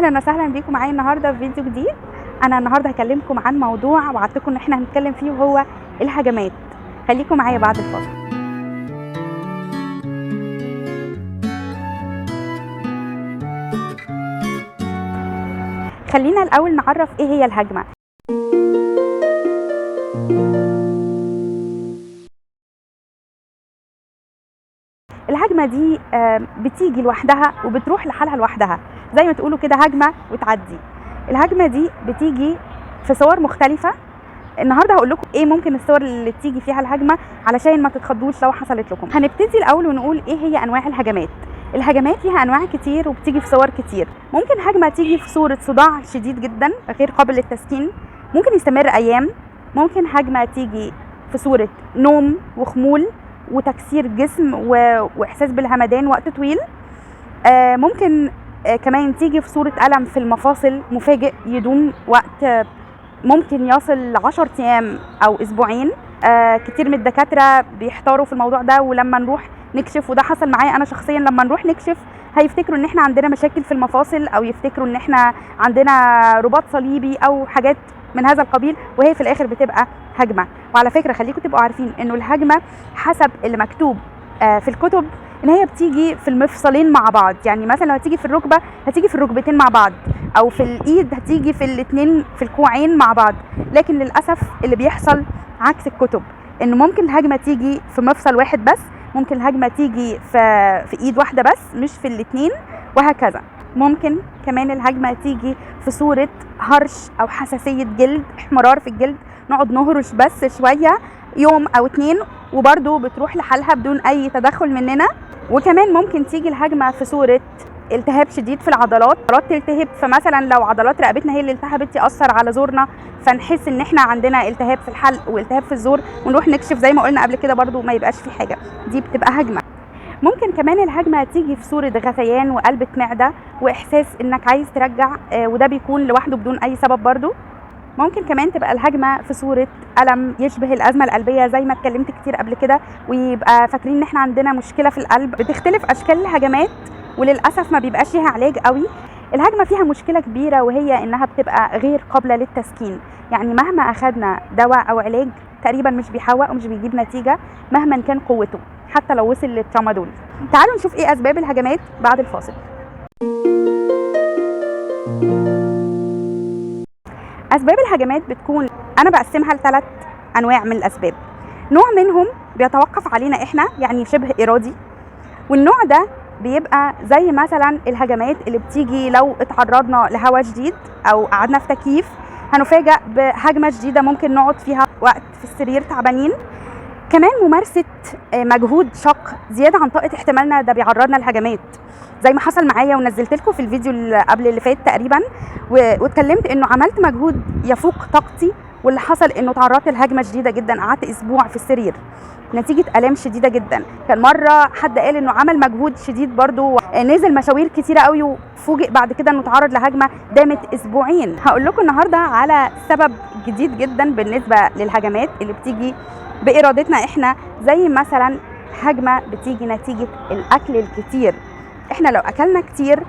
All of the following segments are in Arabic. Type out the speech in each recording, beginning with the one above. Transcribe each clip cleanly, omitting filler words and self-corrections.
اهلا وسهلا بيكم معايا النهارده في فيديو جديد. انا النهارده هكلمكم عن موضوع وعدتكم ان احنا هنتكلم فيه وهو الهجمات. خليكم معايا بعد الفاصل. خلينا الاول نعرف ايه هي الهجمه. الهجمه دي بتيجي لوحدها وبتروح لحالها لوحدها، زي ما تقولوا كده هجمه وتعدي. الهجمه دي بتيجي في صور مختلفه. النهارده هقول لكم ايه ممكن الصور اللي تيجي فيها الهجمه علشان ما تتخضوش لو حصلت لكم. هنبتدي الاول ونقول ايه هي انواع الهجمات. الهجمات ليها انواع كتير وبتيجي في صور كتير. ممكن هجمه تيجي في صوره صداع شديد جدا غير قابل للتسكين، ممكن يستمر ايام. ممكن هجمه تيجي في صوره نوم وخمول وتكسير جسم واحساس بالهمدان وقت طويل. ممكن كمان تيجي في صوره الم في المفاصل مفاجئ يدوم وقت ممكن يصل ل10 ايام او اسبوعين. كتير من الدكاتره بيحتاروا في الموضوع ده، ولما نروح نكشف، وده حصل معايا انا شخصيا، لما نروح نكشف هيفتكروا ان احنا عندنا مشاكل في المفاصل او يفتكروا ان احنا عندنا رباط صليبي او حاجات من هذا القبيل، وهي في الاخر بتبقى هجمه. وعلى فكره خليكم تبقوا عارفين انه الهجمه حسب اللي مكتوب في الكتب ان هي بتيجي في المفصلين مع بعض. يعني مثلا لو هتيجي في الركبه هتيجي في الركبتين مع بعض، او في الايد هتيجي في الاثنين في الكوعين مع بعض. لكن للاسف اللي بيحصل عكس الكتب، انه ممكن الهجمه تيجي في مفصل واحد بس، ممكن الهجمه تيجي في ايد واحده بس مش في الاثنين، وهكذا. ممكن كمان الهجمه تيجي في صوره هرش او حساسيه جلد، احمرار في الجلد، نقعد نهرش بس شويه يوم او 2 وبرده بتروح لحالها بدون اي تدخل مننا. وكمان ممكن تيجي الهجمه في صوره التهاب شديد في العضلات تلتهب، فمثلا لو عضلات رقبتنا هي اللي التهبت يأثر على زورنا، فنحس ان احنا عندنا التهاب في الحلق والتهاب في الزور، ونروح نكشف زي ما قلنا قبل كده برضو ما يبقاش في حاجه، دي بتبقى هجمه. ممكن كمان الهجمه تيجي في صوره غثيان وقلبة معده واحساس انك عايز ترجع، وده بيكون لوحده بدون اي سبب برضو. ممكن كمان تبقى الهجمه في صوره الم يشبه الازمه القلبيه زي ما اتكلمت كتير قبل كده، ويبقى فاكرين ان احنا عندنا مشكله في القلب. بتختلف اشكال الهجمات وللاسف ما بيبقاش ليها علاج قوي. الهجمه فيها مشكله كبيره وهي انها بتبقى غير قابله للتسكين، يعني مهما اخذنا دواء او علاج تقريبا مش بيحوق ومش بيجيب نتيجه مهما كان قوته، حتى لو وصل للترامادول. تعالوا نشوف ايه اسباب الهجمات بعد الفاصل. اسباب الهجمات بتكون، انا بقسمها ل3 انواع من الاسباب. نوع منهم بيتوقف علينا احنا، يعني شبه ارادي، والنوع ده بيبقى زي مثلا الهجمات اللي بتيجي لو اتعرضنا لهواء شديد او قعدنا في تكييف هنفاجأ بهجمه شديده ممكن نقعد فيها وقت في السرير تعبانين. كمان ممارسه مجهود شاق زياده عن طاقه احتمالنا ده بيعرضنا لهجمات، زي ما حصل معايا ونزلت لكم في الفيديو اللي قبل اللي فات تقريبا، واتكلمت انه عملت مجهود يفوق طاقتي، واللي حصل انه تعرضت لهجمه شديده جدا، قعدت اسبوع في السرير نتيجه الام شديده جدا. كان مره حد قال انه عمل مجهود شديد برضو، نزل مشاوير كتيره قوي وفوجئ بعد كده انه تعرض لهجمه دامت اسبوعين. هقول لكم النهارده على سبب جديد جدا بالنسبه للهجمات اللي بتيجي بارادتنا احنا، زي مثلا هجمه بتيجي نتيجه الاكل الكتير. احنا لو اكلنا كتير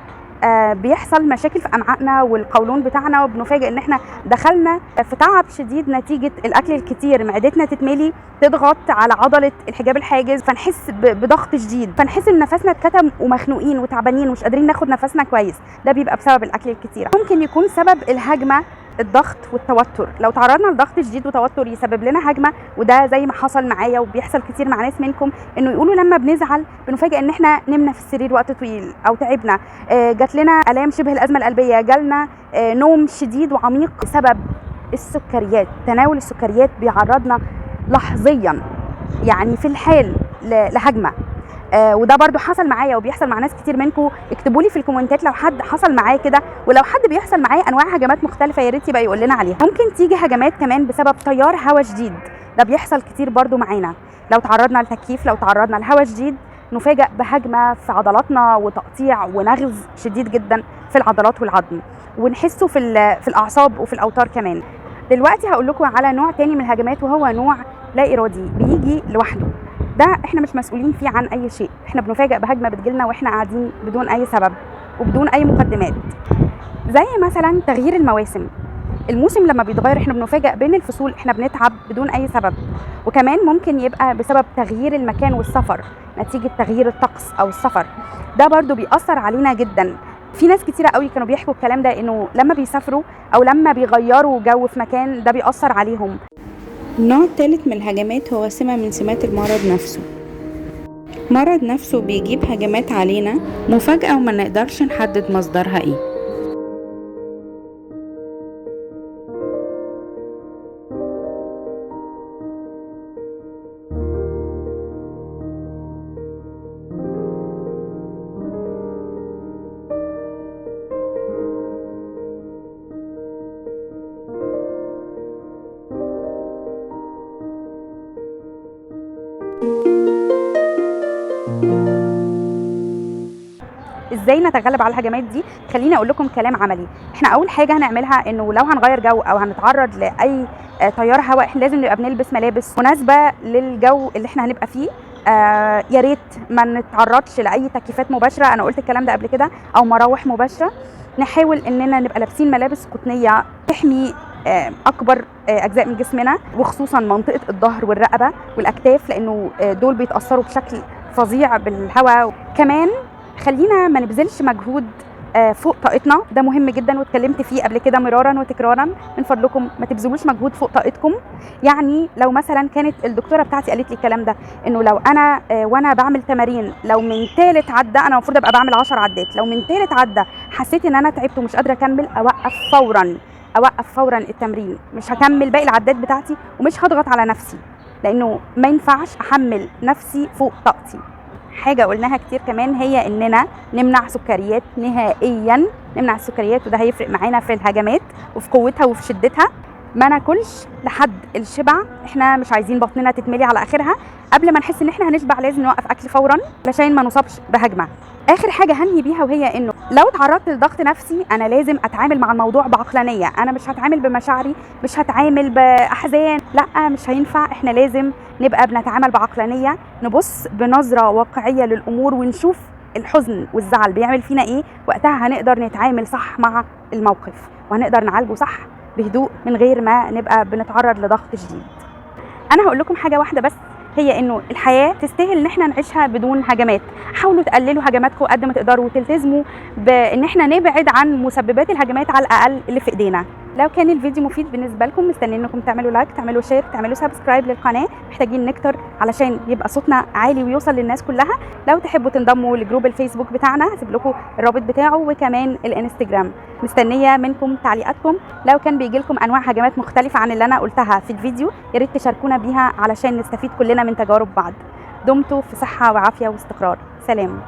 بيحصل مشاكل في امعائنا والقولون بتاعنا، وبنفاجئ ان احنا دخلنا في تعب شديد نتيجه الاكل الكتير. معدتنا تتملي تضغط على عضله الحجاب الحاجز، فنحس بضغط شديد، فنحس ان نفسنا اتكتم ومخنوقين وتعبانين ومش قادرين ناخد نفسنا كويس. ده بيبقى بسبب الاكل الكتير. ممكن يكون سبب الهجمه الضغط والتوتر، لو تعرضنا لضغط شديد وتوتر يسبب لنا هجمه، وده زي ما حصل معايا وبيحصل كتير مع ناس منكم، انه يقولوا لما بنزعل بنفاجئ ان احنا نمنا في السرير وقت طويل او تعبنا، جات لنا الام شبه الازمه القلبيه، جالنا نوم شديد وعميق بسبب السكريات. تناول السكريات بيعرضنا لحظيا يعني في الحال لهجمه، وده برضو حصل معايا وبيحصل مع ناس كتير منكم. اكتبوا لي في الكومنتات لو حد حصل معاه كده، ولو حد بيحصل معاه انواع هجمات مختلفه يا ريت يبقى يقول لنا عليها. ممكن تيجي هجمات كمان بسبب تيار هواء شديد، ده بيحصل كتير برضو معانا. لو تعرضنا لتكييف، لو تعرضنا لهواء شديد نفاجئ بهجمه في عضلاتنا وتقطيع ونغز شديد جدا في العضلات والعظم، ونحسه في الاعصاب وفي الاوتار كمان. دلوقتي هقول لكم على نوع تاني من الهجمات وهو نوع لا ارادي، بيجي لوحده. ده احنا مش مسؤولين فيه عن اي شيء، احنا بنفاجئ بهجمه بتجيلنا واحنا قاعدين بدون اي سبب وبدون اي مقدمات. زي مثلا تغيير المواسم. الموسم لما بيتغير احنا بنفاجئ بين الفصول، احنا بنتعب بدون اي سبب. وكمان ممكن يبقى بسبب تغيير المكان والسفر، نتيجة تغيير الطقس او السفر، ده برضو بيأثر علينا جدا. في ناس كتيرة قوي كانوا بيحكوا الكلام ده، انه لما بيسافروا او لما بيغيروا جو في مكان ده بيأثر عليهم. النوع الثالث من الهجمات هو سمة من سمات المرض نفسه. مرض نفسه بيجيب هجمات علينا مفاجأة وما نقدرش نحدد مصدرها ايه. ازاي نتغلب على الهجمات دي؟ خليني اقول لكم كلام عملي. احنا اول حاجه هنعملها انه لو هنغير جو او هنتعرض لاي تيار هواء، احنا لازم نبقى بنلبس ملابس مناسبه للجو اللي احنا هنبقى فيه. يا ريت ما نتعرضش لاي تكييفات مباشره، انا قلت الكلام ده قبل كده، او مراوح مباشره. نحاول اننا نبقى لابسين ملابس قطنيه تحمي اكبر اجزاء من جسمنا، وخصوصا منطقه الظهر والرقبه والاكتاف، لانه دول بيتاثروا بشكل فظيع بالهواء. كمان خلينا ما نبذلش مجهود فوق طاقتنا، ده مهم جدا واتكلمت فيه قبل كده مرارا وتكرارا. من فضلكم ما تبذلوش مجهود فوق طاقتكم. يعني لو مثلا كانت الدكتوره بتاعتي قالت لي الكلام ده، انه لو انا وانا بعمل تمارين، لو من ثالث عده، انا المفروض ابقى بعمل 10 عدات، لو من ثالث عده حسيت ان انا تعبت ومش قادره اكمل، اوقف فورا التمرين، مش هكمل باقي العدات بتاعتي ومش هضغط على نفسي، لانه ما ينفعش احمل نفسي فوق طاقتي. حاجه قلناها كتير كمان هي اننا نمنع سكريات نهائيا، نمنع السكريات، وده هيفرق معانا في الهجمات وفي قوتها وفي شدتها. ما ناكلش لحد الشبع، احنا مش عايزين بطننا تتملي على اخرها. قبل ما نحس ان احنا هنشبع لازم نوقف اكل فورا علشان ما نصابش بهجمه. اخر حاجه هنهي بيها وهي انه لو تعرضت لضغط نفسي انا لازم اتعامل مع الموضوع بعقلانيه، انا مش هتعامل بمشاعري، مش هتعامل باحزان، لا مش هينفع. احنا لازم نبقى بنتعامل بعقلانيه، نبص بنظره واقعيه للامور ونشوف الحزن والزعل بيعمل فينا ايه. وقتها هنقدر نتعامل صح مع الموقف، وهنقدر نعالجه صح بهدوء من غير ما نبقى بنتعرض لضغط شديد. انا هقول لكم حاجه واحده بس، هي انه الحياه تستاهل ان احنا نعيشها بدون هجمات. حاولوا تقللوا هجماتكم قد ما تقدروا، وتلتزموا بان احنا نبعد عن مسببات الهجمات على الاقل اللي في ايدينا. لو كان الفيديو مفيد بالنسبه لكم، مستنيين انكم تعملوا لايك، تعملوا شير، تعملوا سبسكرايب للقناه. محتاجين نكتر علشان يبقى صوتنا عالي ويوصل للناس كلها. لو تحبوا تنضموا لجروب الفيسبوك بتاعنا هسيب لكم الرابط بتاعه، وكمان الانستجرام. مستنيه منكم تعليقاتكم. لو كان بيجي لكم انواع هجمات مختلفه عن اللي انا قلتها في الفيديو، يا ريت تشاركونا بيها علشان نستفيد كلنا من تجارب بعض. دمتوا في صحه وعافيه واستقرار. سلام.